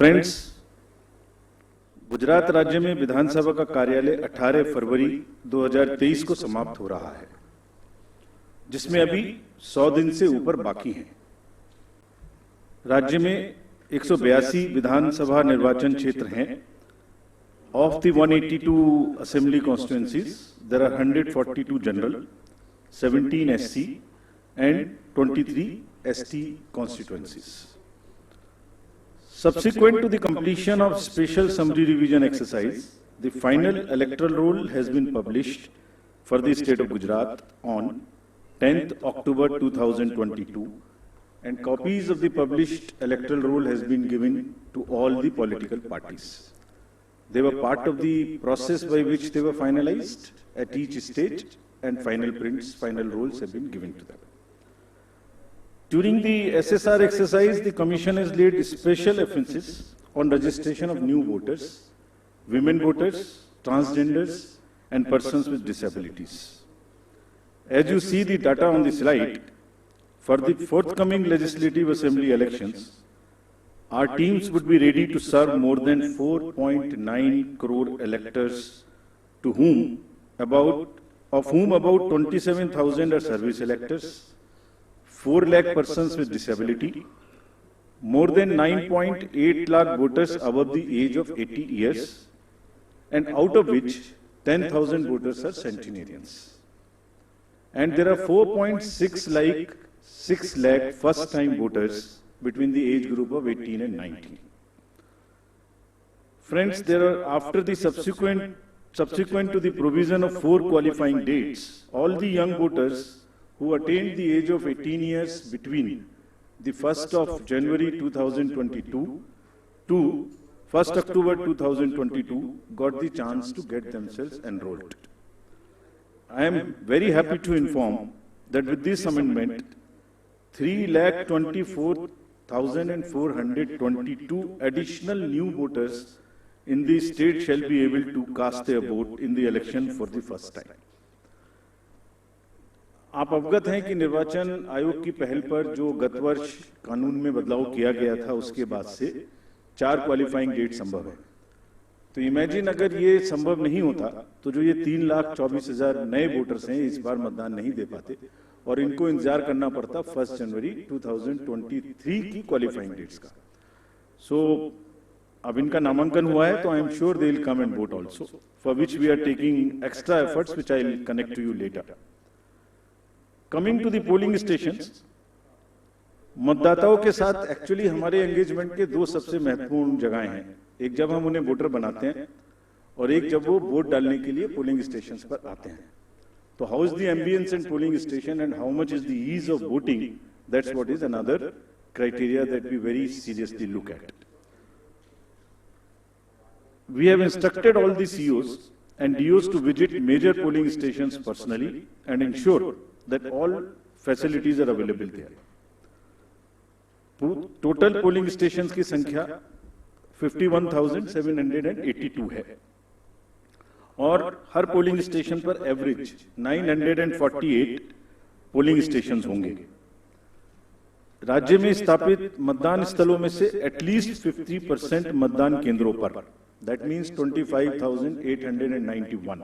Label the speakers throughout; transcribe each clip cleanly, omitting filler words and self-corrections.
Speaker 1: Friends, Gujarat राज्य में विधानसभा का कार्यालय 18 फरवरी 2023 को समाप्त हो रहा है, जिसमें अभी 100 दिन से ऊपर बाकी हैं। राज्य में 182 विधानसभा निर्वाचन क्षेत्र हैं। Of the 182 assembly constituencies, there are 142 general, 17 SC and 23 ST constituencies. Subsequent to the completion of special summary revision exercise, the final electoral roll has been published for the state of Gujarat on 10th October 2022, and copies of the published electoral roll has been given to all the political parties. They were part of the process by which they were finalized at each stage, and final prints, final rolls have been given to them. During the SSR exercise, the Commission has laid special emphasis on registration of new voters, women voters, transgenders, and persons with disabilities. As you see the data on the slide, for the forthcoming legislative assembly elections, our teams would be ready to serve more than 4.9 crore electors, of whom about 27,000 are service electors, 4 lakh persons with disability, more than 9.8 lakh voters above the age of 80 years, and out of which 10,000 voters are centenarians. And there are 4.6 lakh first-time voters between the age group of 18 and 19. Friends, there are, after the subsequent to the provision of 4 qualifying dates, all the young voters who attained the age of 18 years between the 1st of January 2022 to 1st October 2022 got the chance to get themselves enrolled. I am very happy to inform that with this amendment, 3,24,422 additional new voters in the state shall be able to cast their vote in the election for the first time. आप अवगत हैं कि निर्वाचन आयोग की पहल पर जो गत वर्ष कानून में बदलाव किया गया था, उसके बाद से 4 क्वालिफाइंग डेट संभव है। तो इमेजिन अगर ये संभव नहीं होता तो जो ये 3,24,000 नए वोटर्स हैं इस बार मतदान नहीं दे पाते और इनको इंतजार करना पड़ता 1 जनवरी 2023 की क्वालिफाइंग डेट्स का। सो अब इनका नामांकन हुआ है तो I am sure they will come and vote also, for which we are taking extra efforts which I will connect to you later. Coming to the polling stations, मतदाताओं के साथ एक्चुअली हमारे एंगेजमेंट के 2 सबसे महत्वपूर्ण जगहें हैं। एक जब हम उन्हें वोटर बनाते हैं और एक जब वो वोट डालने के लिए पोलिंग स्टेशंस पर आते हैं। तो how is the ambience in polling station and how much is the ease of voting, that's what is another criteria that we very seriously look at. We have instructed all the COs and DOs to visit major polling stations personally and ensure that all facilities are available there. Total polling stations की संख्या 51,782 है और हर polling station पर average 948 polling stations होंगे। राज्य में स्थापित मतदान स्थलों में से एटलीस्ट 50% मतदान केंद्रों पर, that means 25,891.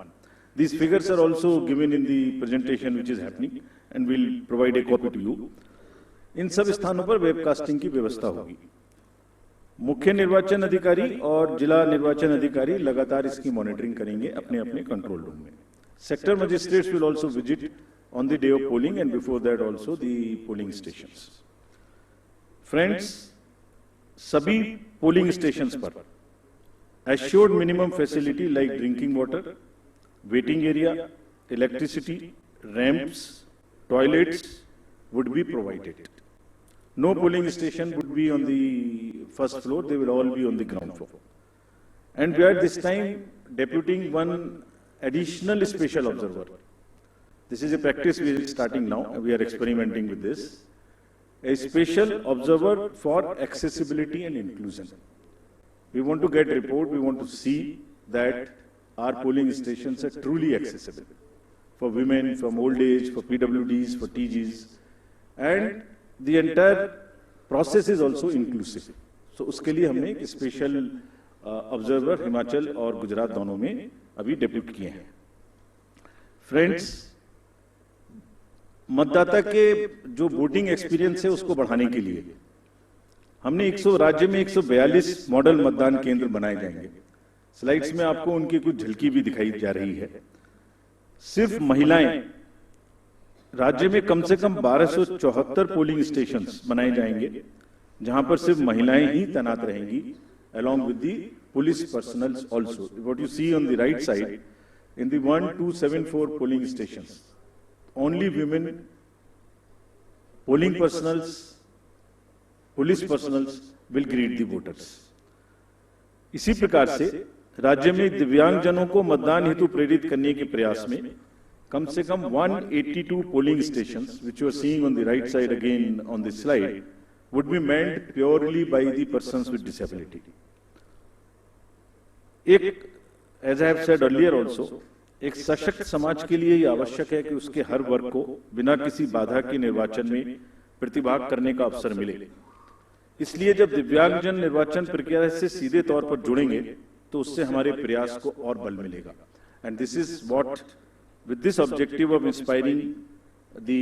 Speaker 1: These figures are also given in the presentation which is happening and we'll provide a copy to you. इन सब स्थानों पर वेबकास्टिंग की व्यवस्था होगी। मुख्य निर्वाचन अधिकारी और जिला निर्वाचन अधिकारी लगातार इसकी मॉनिटरिंग करेंगे अपने अपने कंट्रोल रूम में। Sector magistrates will also visit on the day of polling and before that also the polling stations. Friends, सभी पोलिंग स्टेशंस पर assured minimum facility like drinking water, waiting area, electricity, ramps, toilets would be provided. No polling station would be on the first floor, they will all be on the ground floor. And we are this time deputing one additional special observer. This is a practice we are starting now, we are experimenting with this. A special observer for accessibility and inclusion. We want to get report, we want to see that our polling stations are truly accessible for women, from old age, for PWDs, for TGs, and the entire process is also inclusive. सो उसके लिए हमने एक special observer Himachal और गुजरात दोनों में अभी depute किए हैं। फ्रेंड्स, मतदाता के जो वोटिंग एक्सपीरियंस है उसको बढ़ाने के लिए हमने राज्य में 142 मॉडल मतदान केंद्र बनाए जाएंगे। स्लाइड्स में आपको उनकी कुछ झलकी भी दिखाई जा रही है। सिर्फ महिलाएं, राज्य में कम से कम 1274 पोलिंग स्टेशंस बनाए जाएंगे जहां पर सिर्फ महिलाएं ही तैनात रहेंगी, along with the police personnel also. What you see on the right side, in the 1274 polling stations, only women, polling personals, police personals will greet the voters. इसी प्रकार से राज्य में दिव्यांगजनों को मतदान हेतु प्रेरित करने के प्रयास में कम से कम 182 polling stations, which you are seeing on the right side again on this slide, would be manned purely by the persons with disability. As I have said earlier also, एक सशक्त समाज के लिए यह आवश्यक है कि उसके हर वर्ग को बिना किसी बाधा के निर्वाचन में प्रतिभाग करने का अवसर मिले। इसलिए जब दिव्यांगजन निर्वाचन प्रक्रिया से सीधे तौर पर जुड़ेंगे तो उससे हमारे प्रयास को और बल मिलेगा। And this is what, with this objective of inspiring the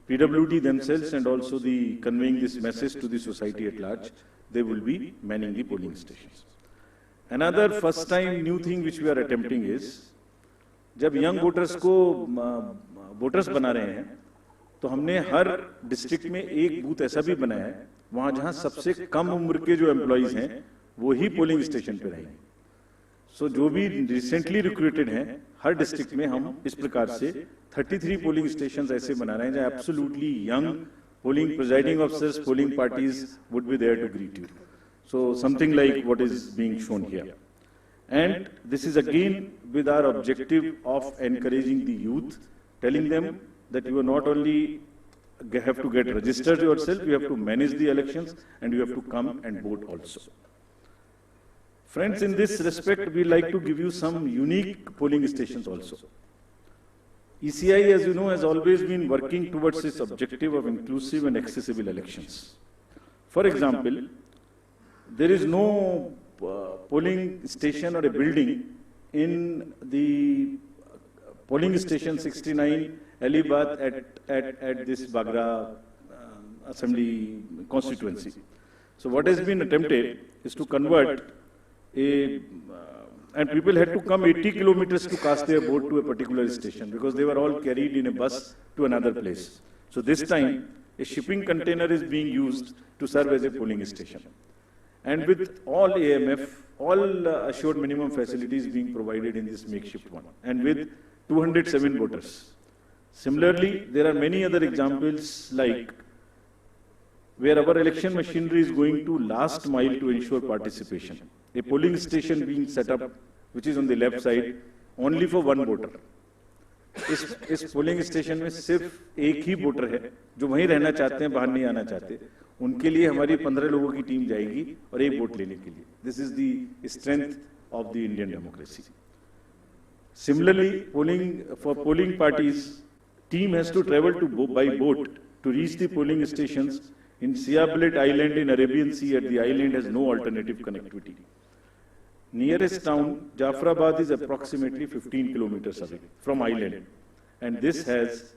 Speaker 1: PWD themselves and also the conveying this message to the society at large, they will be manning the polling stations. Another first time new thing which we are attempting is, जब young voters को voters बना रहे हैं तो हमने हर district में एक booth ऐसा भी बनाया है वहां जहां सबसे कम उम्र के जो एम्प्लॉइज हैं वो ही पोलिंग स्टेशन पे रहेंगे। सो जो भी रिसेंटली रिक्रूटेड हैं हर डिस्ट्रिक्ट में हम इस प्रकार से 33 पोलिंग स्टेशंस ऐसे बना रहे हैं जहां absolutely young polling presiding officers, polling parties would be there to greet you. So something like what is being shown here. And this is again with our objective of encouraging the youth, telling them that you are not only have to get registered yourself, you have to manage the elections and you have to come and vote also. Friends, in this respect, we like to give you some unique polling stations also. ECI, as you know, has always been working towards its objective of inclusive and accessible elections. For example, there is no polling station or a building in the polling station 69 Alibad at this Bagra Assembly constituency. So what has been attempted is to convert and people had to come 80 kilometers to cast their vote to a particular station because they were all carried in a bus to another place. So this time a shipping container is being used to serve as a polling station. And with all AMF, all assured minimum facilities being provided in this makeshift one, and with 207 voters. Similarly, there are many other examples like where our election machinery is going to last mile to ensure participation. A polling station being set up, which is on the left side, only for one voter. इस polling station में सिर्फ एक ही voter है जो वहीं रहना चाहते हैं, बाहर नहीं आना चाहते। उनके लिए हमारी 15 लोगों की टीम जाएगी और एक वोट लेने के लिए। This is the strength of the Indian democracy. Similarly, for polling parties, team has to travel by boat to reach the polling stations in Siabelet Island in Arabian Sea. At the island has no alternative connectivity. Nearest town, Jafrabad, is approximately 15 kilometers away from island, and this has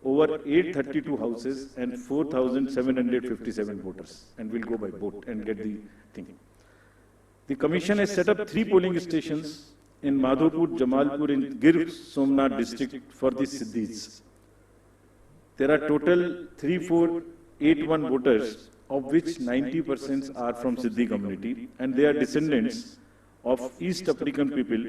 Speaker 1: over 832 houses and 4,757 voters, and will go by boat and get the thing. The commission has set up 3 polling stations in Madhopur, Jamalpur, in Gir Somnath district for the Siddhis. There are total 3481 voters, of which 90% are from Siddhi community, and they are descendants of East African people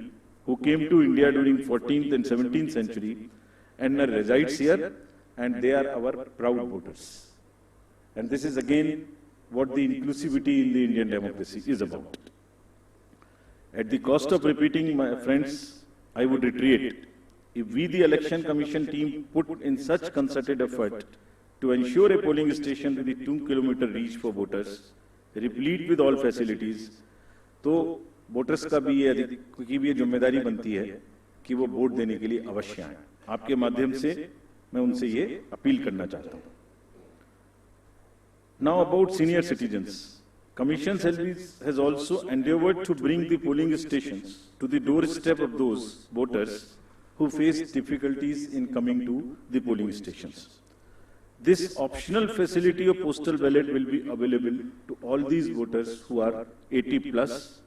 Speaker 1: who came to India during 14th and 17th century and resides here, and they are our proud voters. And this is again what the inclusivity in the Indian democracy is about. At the cost of repeating, my friends, I would reiterate, if we, the Election Commission team, put in such concerted effort to ensure a polling station with a 2-kilometer reach for voters, replete with all facilities, तो voters का भी ये जिम्मेदारी बनती है कि वो vote देने के लिए अवश्य आए। आपके माध्यम से मैं उनसे ये अपील करना चाहता हूँ। Now about senior citizens, Commission has also endeavored to bring the polling stations to the doorstep of those voters who face difficulties in coming to the polling stations. This optional facility of postal ballot will be available to all these voters who are 80 plus,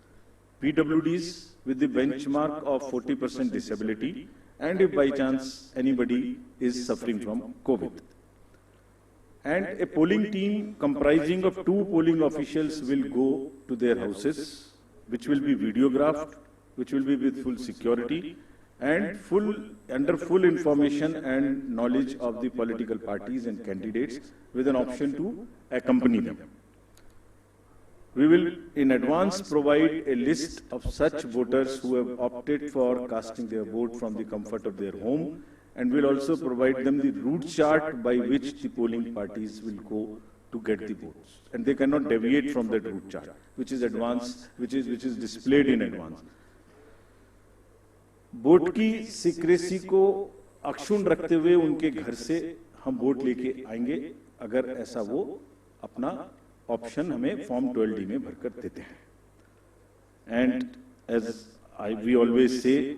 Speaker 1: PWDs with the benchmark of 40% disability, and if by chance anybody is suffering from COVID. And a polling team comprising of 2 polling officials will go to their houses, which will be videographed, which will be with full security and under full information and knowledge of the political parties and candidates, with an option to accompany them. We will in advance provide a list of such voters who have opted for casting their vote from the comfort of their home, and will also provide them the route chart by which the polling parties will go to get the votes. And they cannot deviate from that route chart, which is advanced, which is displayed in advance. Vote की secrecy को अक्षुण्ण रखते हुए उनके घर से हम vote लेके आएंगे, अगर ऐसा वो अपना ऑप्शन हमें फॉर्म 12D में भरकर देते हैं. And as we always say,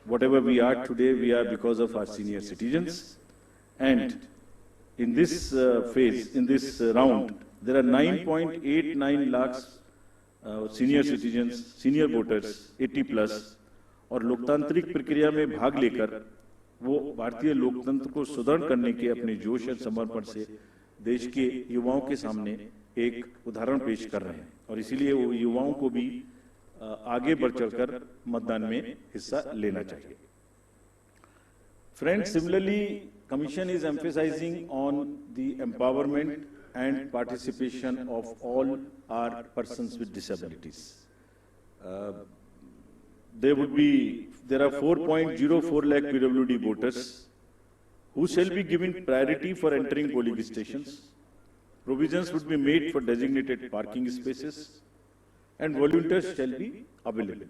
Speaker 1: whatever we are today, we are because of our senior citizens. And in this phase, in this round, there are 9.89 lakhs senior citizens, senior voters, 80 plus, और लोकतांत्रिक प्रक्रिया में भाग लेकर वो भारतीय लोकतंत्र को सुदृढ़ करने के अपने जोश और समर्पण से देश के युवाओं के सामने एक उदाहरण पेश कर रहे हैं, और इसीलिए वो युवाओं को भी आगे बढ़ चढ़कर मतदान में हिस्सा लेना चाहिए. Friends, similarly, Commission is emphasizing on the empowerment and participation of all our persons with disabilities. There are 4.04 lakh PWD voters who shall be given priority for entering polling stations. Provisions would be made for designated parking spaces, and volunteers shall be available.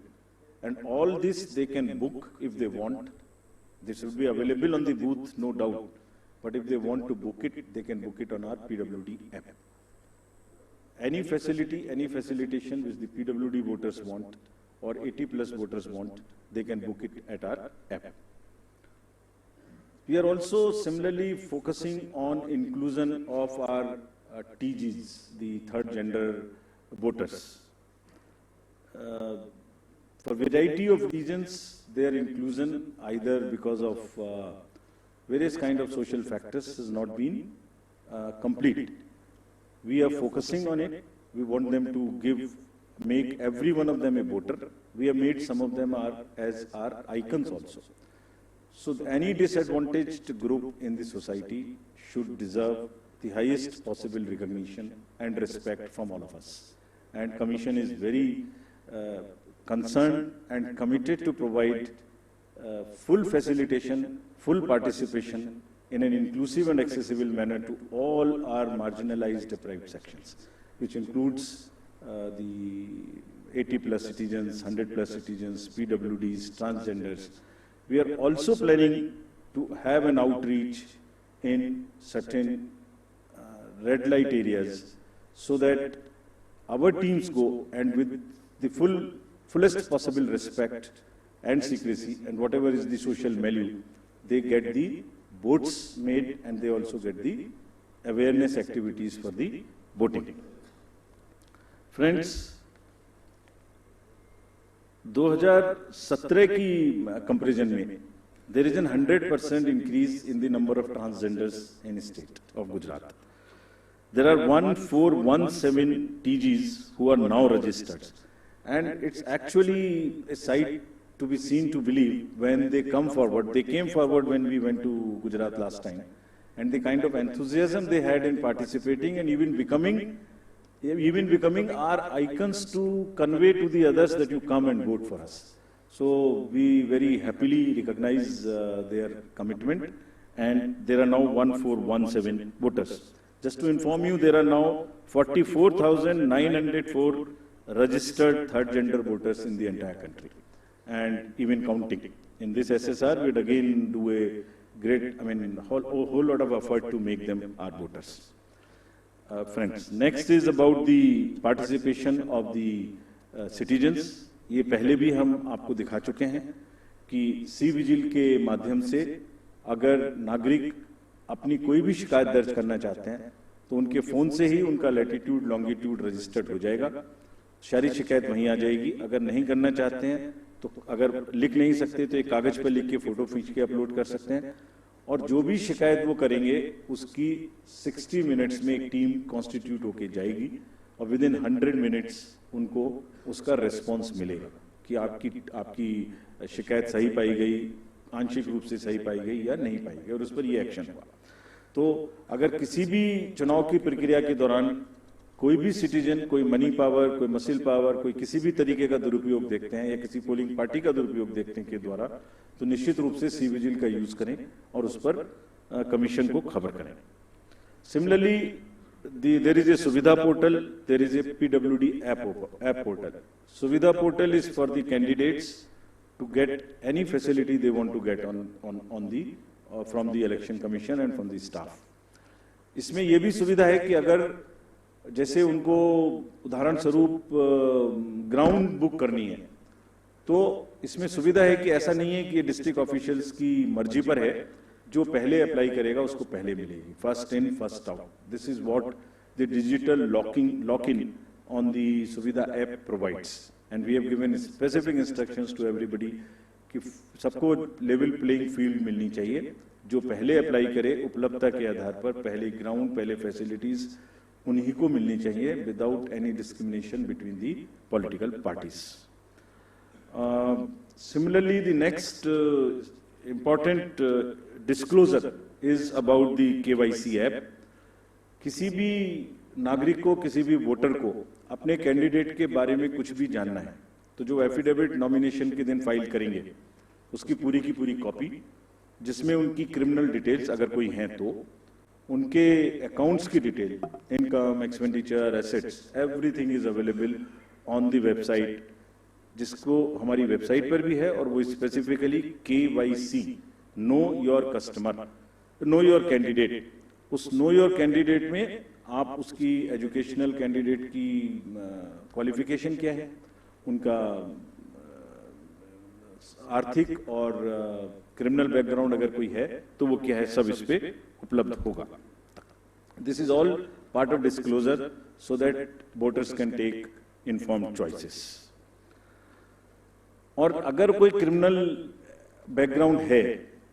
Speaker 1: And all this they can book if they want. This will be available on the booth, no doubt. But if they want to book it, they can book it on our PWD app. Any facility, any facilitation which the PWD voters want, or 80 plus voters want, they can book it at our app. We are also similarly focusing on inclusion of our TGs, the third gender voters. For variety of reasons, their inclusion, either because of various kind of social factors, has not been complete. We are focusing on it. We want them to make every one of them a voter. We have made some of them as our icons also. So any disadvantaged group in the society should deserve the highest possible recognition and respect from all of us. And Commission is very concerned and committed to provide full facilitation, full participation in an inclusive and accessible manner to all our marginalized deprived sections, which includes the 80 plus citizens, 100 plus citizens, PWDs, transgenders. We are also planning to have an outreach in certain red light areas, so that our teams go and with the fullest possible respect and secrecy and whatever is the social milieu, they get the votes made, and they also get the awareness activities for the voting. Friends, 2017 की comparison में there is a 100% increase in the number of transgenders in the state of Gujarat. There are 1417 TGs who are now registered, and it's actually a sight to be seen to believe when they come forward. They came forward when we went to Gujarat last time, and the kind of enthusiasm they had in participating and even becoming our icons to convey to the others that you come and vote for us. So we very happily recognize their commitment, and there are now 1417 voters. Just to inform you, there are now 44,904 registered third gender voters in the entire country, and even counting. In this SSR, we'd again do a whole lot of effort to make them our voters. Friends, next is about the participation of the citizens. ये पहले भी हम आपको दिखा चुके हैं कि C vigil के माध्यम से अगर नागरिक अपनी कोई भी शिकायत दर्ज करना चाहते हैं तो उनके फोन से ही उनका लैटिट्यूड लॉन्गिट्यूड रजिस्टर्ड हो जाएगा, सारी शिकायत वहीं आ जाएगी। अगर नहीं करना चाहते हैं तो अगर लिख नहीं सकते तो एक कागज पर लिख के फोटो खींच के अपलोड कर सकते हैं, और जो भी शिकायत वो करेंगे उसकी 60 मिनट्स में एक टीम कॉन्स्टिट्यूट होके जाएगी और विद इन 100 मिनट्स उनको उसका रेस्पॉन्स मिलेगा कि आपकी शिकायत सही पाई गई, आंशिक रूप से सही पाई गई या नहीं पाई गई, और उस पर ये एक्शन हुआ। तो अगर किसी भी चुनाव की प्रक्रिया के दौरान कोई भी सिटीजन, कोई मनी पावर, कोई मसिल पावर, कोई किसी भी तरीके का दुरुपयोग देखते हैं या किसी पोलिंग पार्टी का दुरुपयोग देखते हैं के द्वारा, तो निश्चित रूप से सी विजिल का यूज करें और उस पर कमीशन को खबर करें। Similarly there is a Suvidha portal, there is a PWD app portal. Suvidha portal is for the candidates to get any facility they want to get on the from the election commission and from the staff. इसमें यह भी सुविधा है कि अगर जैसे उनको उदाहरण स्वरूप ग्राउंड बुक करनी है तो इसमें सुविधा है कि ऐसा नहीं है कि ये डिस्ट्रिक्ट ऑफिशियल्स की मर्जी पर है, जो पहले अप्लाई करेगा उसको पहले मिलेगी, first in first out. This is what the digital lock in on the Suvidha app provides, and we have given specific instructions to everybody कि सबको लेवल प्लेइंग फील्ड मिलनी चाहिए। जो पहले अप्लाई करे उपलब्धता के आधार पर पहले ग्राउंड, पहले फैसिलिटीज उन्हीं को मिलनी चाहिए without any discrimination between the political parties. Similarly, the next important disclosure is about the KYC app. किसी भी नागरिक को, किसी भी वोटर को अपने कैंडिडेट के बारे में कुछ भी जानना है तो जो एफिडेविट नॉमिनेशन के दिन फाइल करेंगे उसकी पूरी की पूरी कॉपी, जिसमें उनकी क्रिमिनल डिटेल्स अगर कोई हैं तो उनके अकाउंट्स की detail, income, expenditure, assets, everything is available on the website, जिसको हमारी वेबसाइट पर भी है, और वो specifically KYC, know your customer, know your candidate. उस नो योर कैंडिडेट में आप उसकी एजुकेशनल कैंडिडेट की क्वालिफिकेशन क्या है, उनका आर्थिक और क्रिमिनल बैकग्राउंड अगर कोई है तो वो क्या है, सब इस पे उपलब्ध होगा। This is all part of disclosure so that voters can take informed choices. और अगर कोई क्रिमिनल बैकग्राउंड है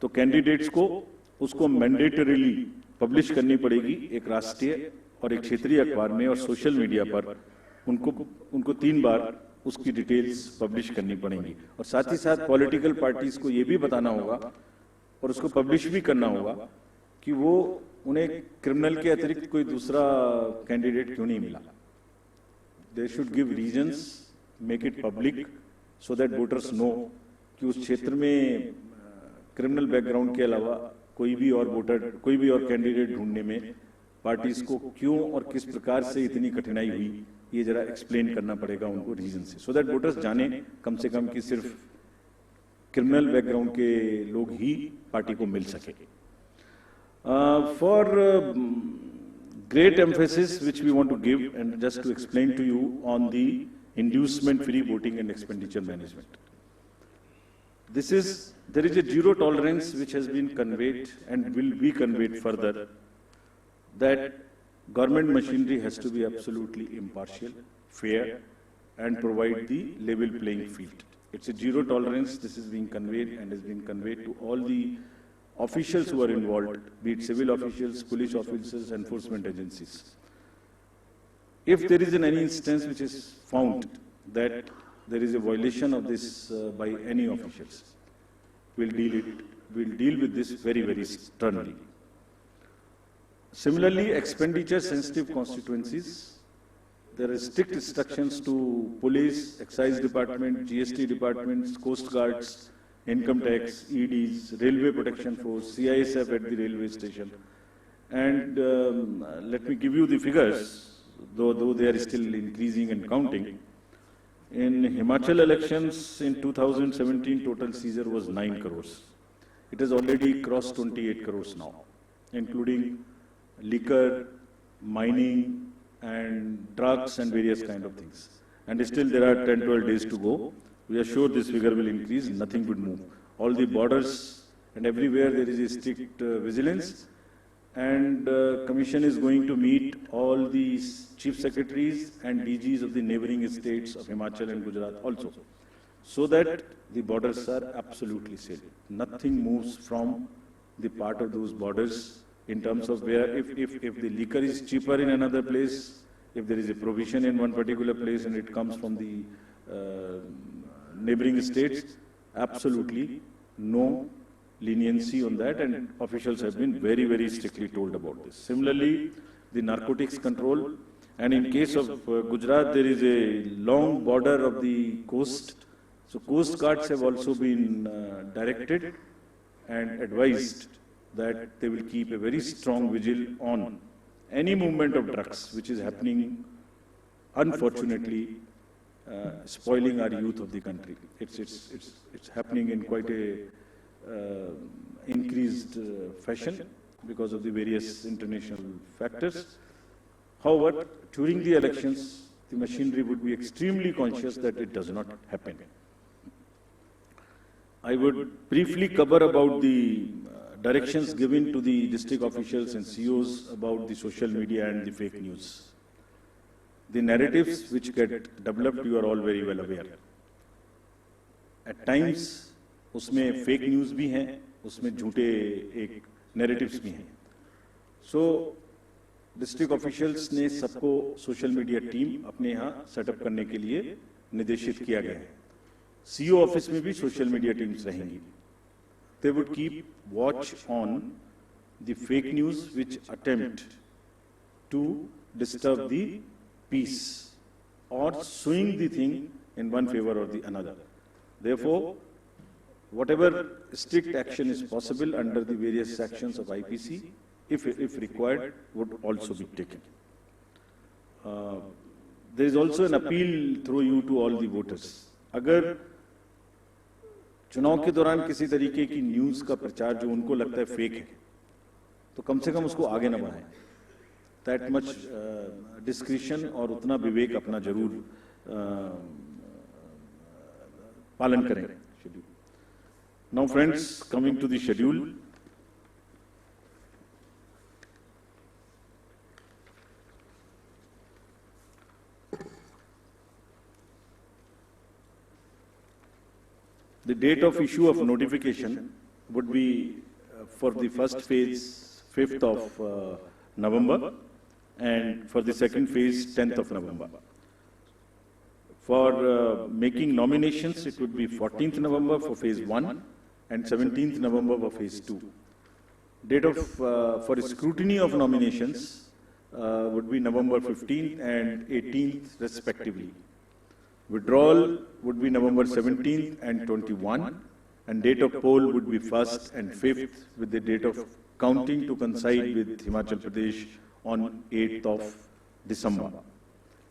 Speaker 1: तो कैंडिडेट्स को उसको मैंडेटरीली पब्लिश करनी पड़ेगी एक राष्ट्रीय और एक क्षेत्रीय अखबार में, और सोशल मीडिया पर उनको 3 बार उसकी डिटेल्स पब्लिश करनी पड़ेंगी। और साथ ही साथ पॉलिटिकल पार्टीज को ये भी बताना होगा और उसको पब्लिश भी करना होगा कि वो उन्हें क्रिमिनल के अतिरिक्त कोई दूसरा कैंडिडेट क्यों नहीं मिला। They should give reasons, make it public so that voters know कि उस क्षेत्र में क्रिमिनल बैकग्राउंड के अलावा कोई भी और वोटर, कोई भी और कैंडिडेट ढूंढने में पार्टीज को क्यों और किस प्रकार से इतनी कठिनाई हुई, ये जरा एक्सप्लेन करना पड़ेगा उनको रीजन से, सो दैट वोटर्स जाने कम से कम कि सिर्फ क्रिमिनल बैकग्राउंड के लोग ही पार्टी को मिल सके। For great emphasis which we want to give and just to explain to you on the inducement free voting and expenditure management. There is a zero tolerance which has been conveyed and will be conveyed further, that government machinery has to be absolutely impartial, fair, and provide the level playing field. It's a zero tolerance. This is being conveyed and has been conveyed to all the officials who are involved, be it civil officials, police officers, enforcement agencies. If there is any instance which is found that there is a violation of this by any officials, we'll deal with this very, very sternly. Similarly, expenditure sensitive constituencies, there are strict instructions to police, excise department, GST departments, coast guards, income tax, EDs, railway protection force, CISF at the railway station. And let me give you the figures, though they are still increasing and counting. In Himachal elections in 2017, total seizure was 9 crores. It has already crossed 28 crores now, including liquor, mining and drugs and various kind of things. And still there are 10-12 days to go. We are sure this figure will increase, nothing would move. All the borders and everywhere there is a strict vigilance, and Commission is going to meet all the chief secretaries and DGs of the neighboring states of Himachal and Gujarat also, so that the borders are absolutely safe. Nothing moves from the part of those borders in terms of where, if the liquor is cheaper in another place, if there is a provision in one particular place and it comes from the neighboring states, absolutely no leniency on that, and officials have been very, very strictly told about this. Similarly, the narcotics control, and in case of Gujarat, there is a long border of the coast, so coast guards have also been directed and advised that they will keep a very strong vigil on any movement of drugs which is happening, unfortunately, spoiling our youth of the country. It's happening in quite a increased fashion because of the various international factors. However, during the elections, the machinery would be extremely conscious that it does not happen. I would briefly cover about the directions given to the district officials and COs about the social media and the fake news. The narratives which get developed, you are all very well aware. At times, उसमें fake news भी हैं, उसमें झूठे एक narratives भी हैं. सो district officials ने सबको सोशल मीडिया टीम अपने यहाँ सेटअप करने के लिए निर्देशित किया गया है. सीओ ऑफिस में भी सोशल मीडिया टीम्स रहेंगी. They would keep watch on the fake news which attempt to disturb the peace or swing the thing in one favor or the another. Therefore, whatever strict action is possible under the various sections of IPC, if required, would also be taken. There is also an appeal through you to all the voters. अगर चुनाव के दौरान किसी तरीके की news का प्रचार जो उनको लगता है फेक है, तो कम से कम उसको आगे न बढ़ाएं. That much discretion और उतना विवेक अपना जरूर पालन करें. Now friends, coming to the schedule. The date of issue of notification would be for the first phase 5th of November, and for the second phase 10th of November. For making nominations, it would be 14th November for phase 1 and 17th November for phase 2. Date of for scrutiny of nominations would be November 15th and 18th respectively. Withdrawal would be November 17th and 21, and date of poll would be 1st and 5th, with the date of counting to coincide with Himachal Pradesh on 8th of December.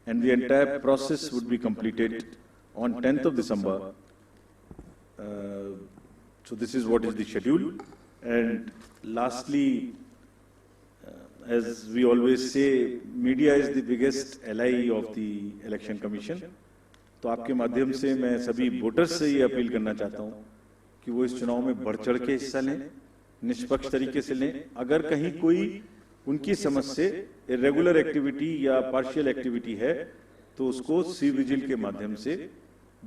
Speaker 1: And the entire process would be completed on 10th of December. So this is what is the schedule. And lastly, as we always say, media is the biggest ally of the Election Commission. तो आपके माध्यम से मैं सभी voters से ये appeal करना चाहता हूँ कि वो इस चुनाव में बढ़ चढ़ के हिस्सा लें, निष्पक्ष तरीके से लें. अगर कहीं कोई उनकी समझ से इरेगुलर एक्टिविटी या पार्शियल एक्टिविटी है तो उसको सी विजिल के माध्यम से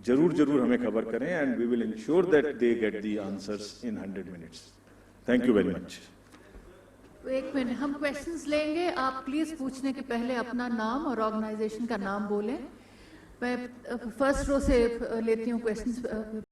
Speaker 1: जरूर हमें खबर करें, and we will ensure that they get the answers in 100 minutes. Thank you very much.
Speaker 2: एक मिनट, हम क्वेश्चंस लेंगे. आप प्लीज पूछने के पहले अपना नाम और ऑर्गेनाइजेशन का नाम बोलें. मैं फर्स्ट रो से लेती हूँ क्वेश्चंस.